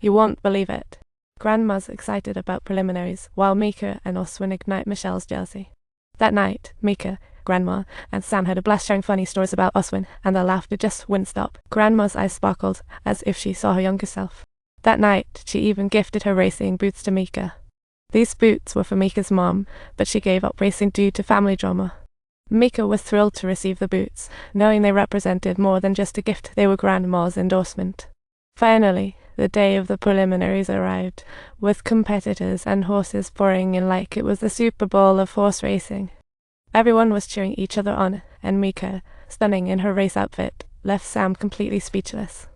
You won't believe it. Grandma's excited about preliminaries, while Mika and Oswin ignite Michelle's jealousy. That night, Mika, Grandma, and Sam had a blast sharing funny stories about Oswin, and their laughter just wouldn't stop. Grandma's eyes sparkled, as if she saw her younger self. That night, she even gifted her racing boots to Mika. These boots were for Mika's mom, but she gave up racing due to family drama. Mika was thrilled to receive the boots, knowing they represented more than just a gift, they were Grandma's endorsement. Finally, the day of the preliminaries arrived, with competitors and horses pouring in like it was the Super Bowl of horse racing. Everyone was cheering each other on, and Mika, stunning in her race outfit, left Sam completely speechless.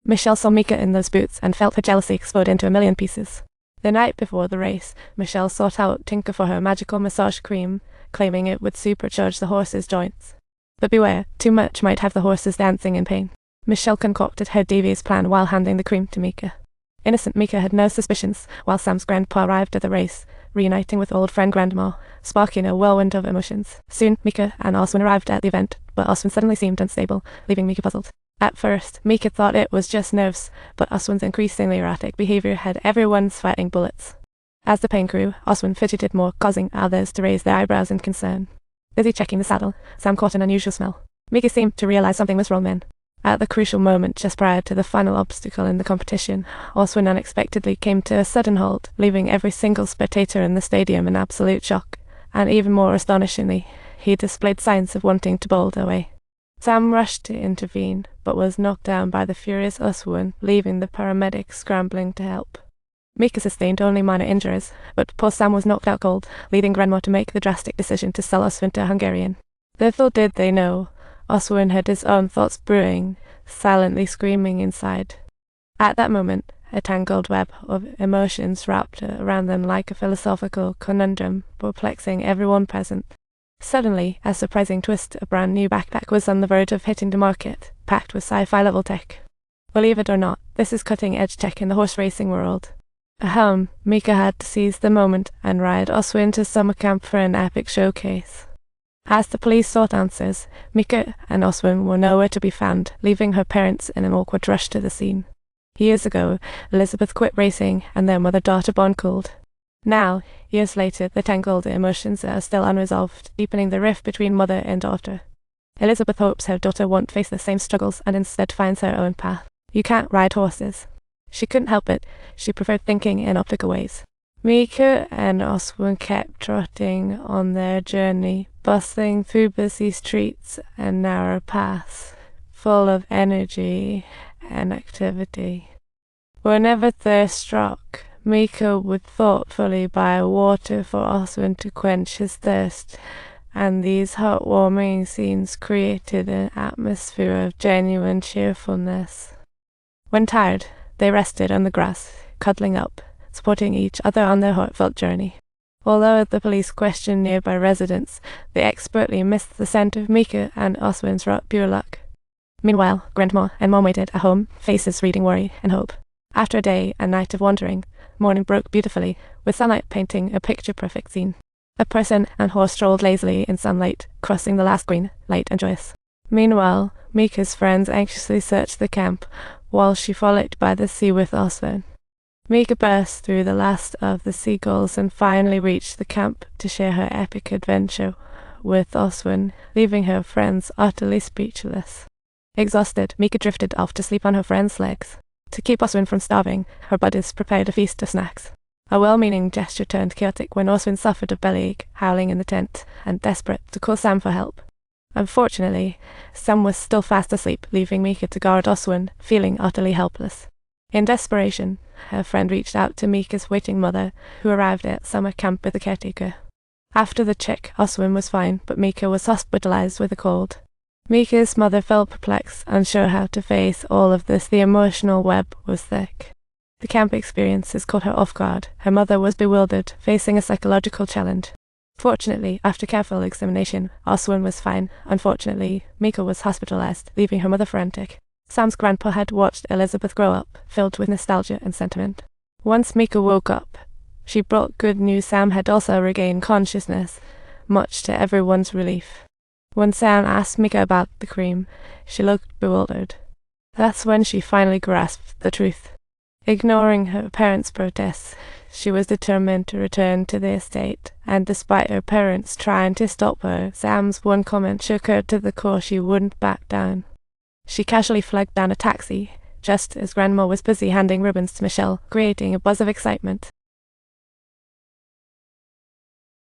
Michelle saw Mika in those boots and felt her jealousy explode into a million pieces. The night before the race, Michelle sought out Tinker for her magical massage cream, claiming it would supercharge the horse's joints. But beware, too much might have the horses dancing in pain. Michelle concocted her devious plan while handing the cream to Mika. Innocent Mika had no suspicions, while Sam's grandpa arrived at the race, reuniting with old friend Grandma, sparking a whirlwind of emotions. Soon, Mika and Oswin arrived at the event, but Oswin suddenly seemed unstable, leaving Mika puzzled. At first, Mika thought it was just nerves, but Oswin's increasingly erratic behavior had everyone sweating bullets. As the pain grew, Oswin fidgeted more, causing others to raise their eyebrows in concern. Busy checking the saddle, Sam caught an unusual smell. Mika seemed to realize something was wrong then. At the crucial moment just prior to the final obstacle in the competition, Oswin unexpectedly came to a sudden halt, leaving every single spectator in the stadium in absolute shock, and even more astonishingly, he displayed signs of wanting to bolt away. Sam rushed to intervene, but was knocked down by the furious Oswin, leaving the paramedics scrambling to help. Mika sustained only minor injuries, but poor Sam was knocked out cold, leading Grandma to make the drastic decision to sell Oswin to a Hungarian. Little did they know, Oswin had his own thoughts brewing, silently screaming inside. At that moment, a tangled web of emotions wrapped around them like a philosophical conundrum, perplexing everyone present. Suddenly, a surprising twist, a brand new backpack was on the verge of hitting the market, packed with sci-fi level tech. Believe it or not, this is cutting-edge tech in the horse racing world. Ahem, Mika had to seize the moment and ride Oswin to summer camp for an epic showcase. As the police sought answers, Mika and Oswin were nowhere to be found, leaving her parents in an awkward rush to the scene. Years ago, Elizabeth quit racing, and their mother-daughter bond cooled. Now, years later, the tangled emotions are still unresolved, deepening the rift between mother and daughter. Elizabeth hopes her daughter won't face the same struggles and instead finds her own path. You can't ride horses. She couldn't help it. She preferred thinking in optical ways. Mika and Oswin kept trotting on their journey, bustling through busy streets and narrow paths, full of energy and activity. Whenever thirst struck, Mika would thoughtfully buy water for Oswin to quench his thirst, and these heartwarming scenes created an atmosphere of genuine cheerfulness. When tired, they rested on the grass, cuddling up, supporting each other on their heartfelt journey. Although the police questioned nearby residents, they expertly missed the scent of Mika and Oswin's wrought pure luck. Meanwhile, Grandma and Mom waited at home, faces reading worry and hope. After a day and night of wandering, morning broke beautifully, with sunlight painting a picture-perfect scene. A person and horse strolled lazily in sunlight, crossing the last green, light and joyous. Meanwhile, Mika's friends anxiously searched the camp, while she frolicked by the sea with Oswin. Mika burst through the last of the seagulls and finally reached the camp to share her epic adventure with Oswin, leaving her friends utterly speechless. Exhausted, Mika drifted off to sleep on her friend's legs. To keep Oswin from starving, her buddies prepared a feast of snacks. A well-meaning gesture turned chaotic when Oswin suffered a bellyache, howling in the tent, and desperate to call Sam for help. Unfortunately, Sam was still fast asleep, leaving Mika to guard Oswin, feeling utterly helpless. In desperation, her friend reached out to Mika's waiting mother, who arrived at summer camp with the caretaker. After the check, Oswin was fine, but Mika was hospitalized with a cold. Mika's mother felt perplexed, unsure how to face all of this. The emotional web was thick. The camp experiences caught her off guard. Her mother was bewildered, facing a psychological challenge. Fortunately, after careful examination, Oswin was fine. Unfortunately, Mika was hospitalized, leaving her mother frantic. Sam's grandpa had watched Elizabeth grow up, filled with nostalgia and sentiment. Once Mika woke up, she brought good news. Sam had also regained consciousness, much to everyone's relief. When Sam asked Mika about the cream, she looked bewildered. That's when she finally grasped the truth. Ignoring her parents' protests, she was determined to return to the estate, and despite her parents trying to stop her, Sam's one comment shook her to the core. She wouldn't back down. She casually flagged down a taxi, just as Grandma was busy handing ribbons to Michelle, creating a buzz of excitement.